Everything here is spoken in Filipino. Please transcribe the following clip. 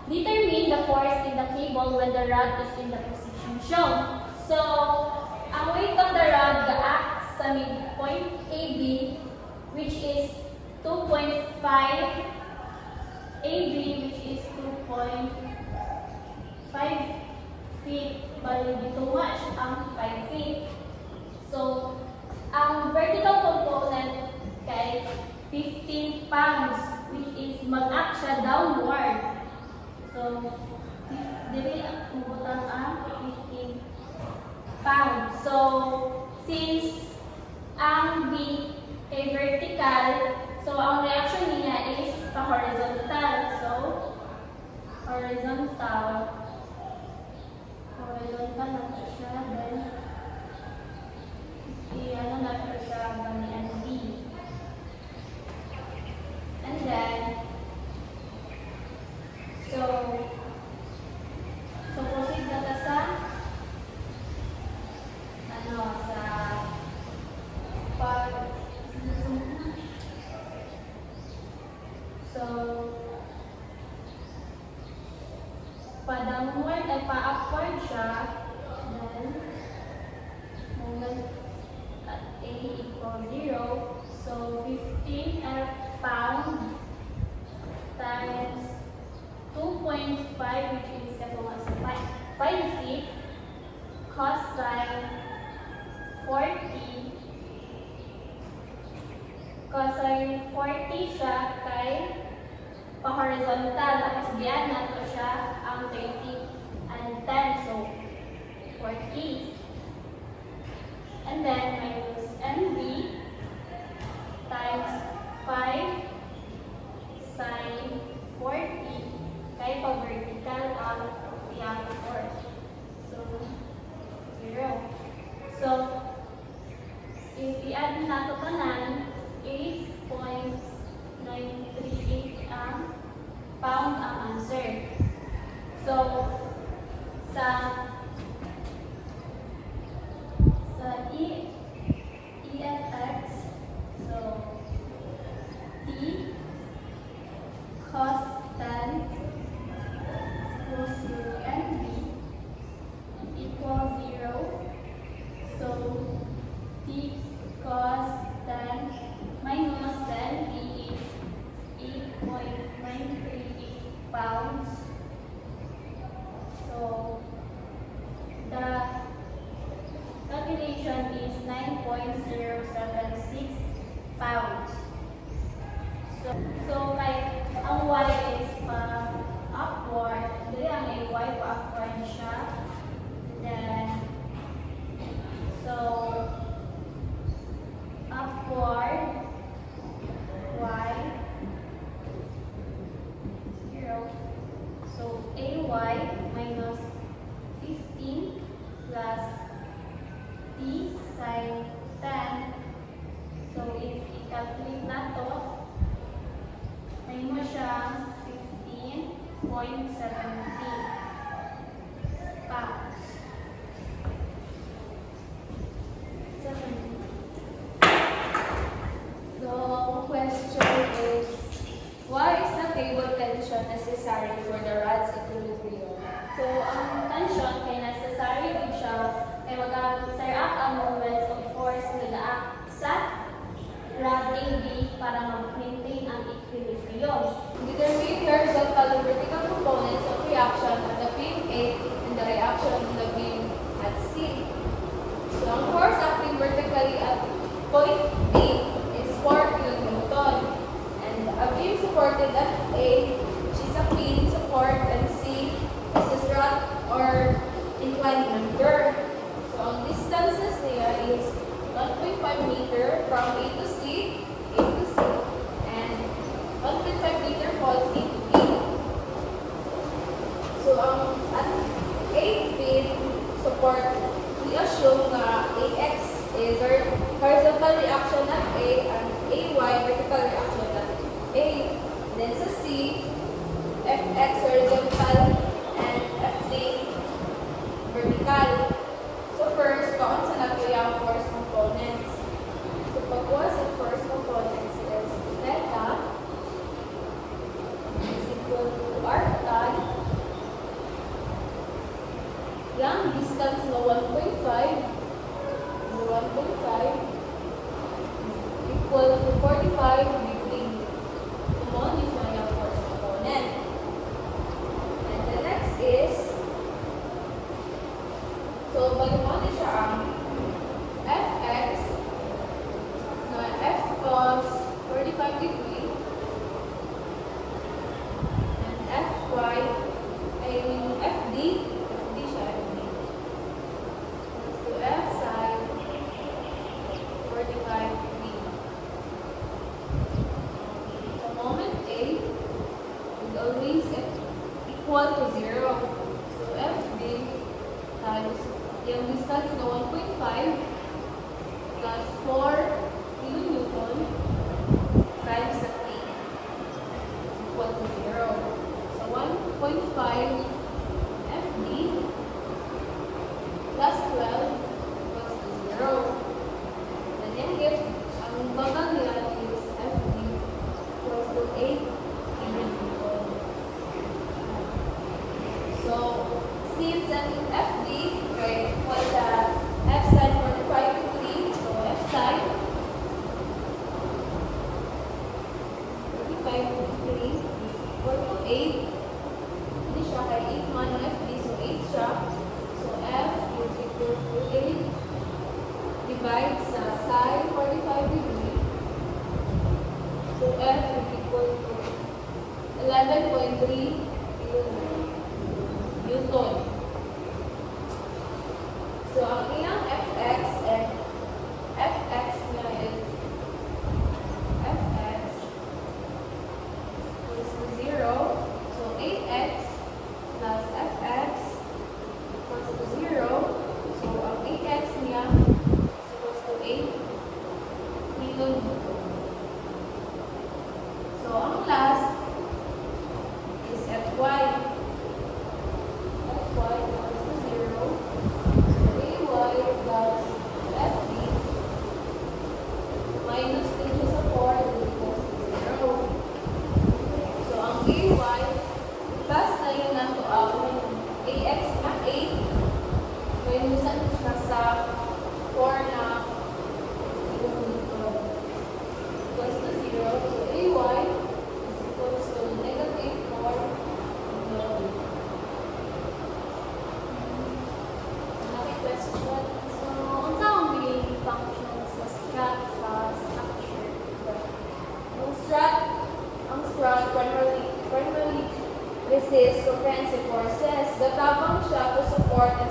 Determine the force in the cable when the rod is in the position shown. So, ang weight of the rod acts sa midpoint AB, which is 2.5 AB, which is 2.5 feet. Bali, dito nga ang 5 feet. So, ang vertical component kay 15 pounds, which is mag-act siya downward. So, dili umutang ang 15 pounds. So, since ang B ay vertical, so ang reaction niya is pa-horizontal. So, horizontal na po siya. Then, i-ano na po siya ganyan B. And then, so proceed na ta sa pag pa-downward ay pa-upward siya. Then, moment at A equals 0. So, 15 pound times 2.5, which is 5 feet, cos time 40. Cos ay 40 siya kay pa-horizontal. Tapos diyan nato siya ang 20 and 10. So, 40. And then, minus MV times 5 sin 40 kay pa-vertical ang iyang force. So, 0. So, if i-add nato tanan, 8.938 ang pound ang answer. So, sa EFX, so T cos 10 equals 0 and B equals 0. So, T cos 10 minus 10, B is 8.938 pounds. So, the calculation is 9.076 pounds. So ang Y is upward. Dili ang Y pa-upward siya. Then, so, upward, Y, 0. So, AY minus 15 plus T sin 10. So, if i-calculate na to, may mo siya 15.17 pounds. 17. So, question is, why is the cable tension necessary for the rod's equilibrium? So, ang tension kay necessary din siya kay mag-interact ang moments of force na nag-act sa rod AB para mag-maintain ang equilibrium. Determine the horizontal and vertical components of reaction at the pin A and the reaction of the pin at C. So, ang force acting vertically at point A is 4 kN, and a beam supported at A, which is a pin support, and C is a strut or inclined member. So, ang distances niya is 1.5 meter from A to C, and 1.5 meter from C to B. So, ang A pin support, we assume na AX is horizontal reaction at A and AY vertical reaction at A. Then sa C, FX horizontal and FD vertical. So first, kaon sa nato yung force components. So pagkuha sa force components is theta is equal to arctan always equal to 0. So FD times yung distance na 1.5 plus 4 kilonewton times the T equal to 0. So 1.5 FD plus 12 equals to 0. And then if ang bagang nila is FD equals to 8 kilonewton. So since an FD, right, was F sine 45 degree, so F sine 45 degree is equal to 8. Hindi siya kay 8 man ang FD, so 8 siya. So F is equal to 8 divided sa sine 45 degree. So F is equal to 11.3 Newton. So, ang iyang Fx and Fx niya is Fx equals to 0. So, 8x plus Fx equals to 0. So, ang 8x niya is equals to 8 kilonewton. So, ang last is Fy. Fy equals to 0. So, Ay plus Fb minus 2 sa 4 is equals to 0. So, ang Ay plus na yun nato ang Ax na 8 minusan siya sa 4 na kilonewton equals to 0. So, Ay is equals to negative 4 kilonewton. Question. So, unsa ang main function sa strat sa structure? Ang strut primarily resists comprehensive forces. Gatabang siya to support and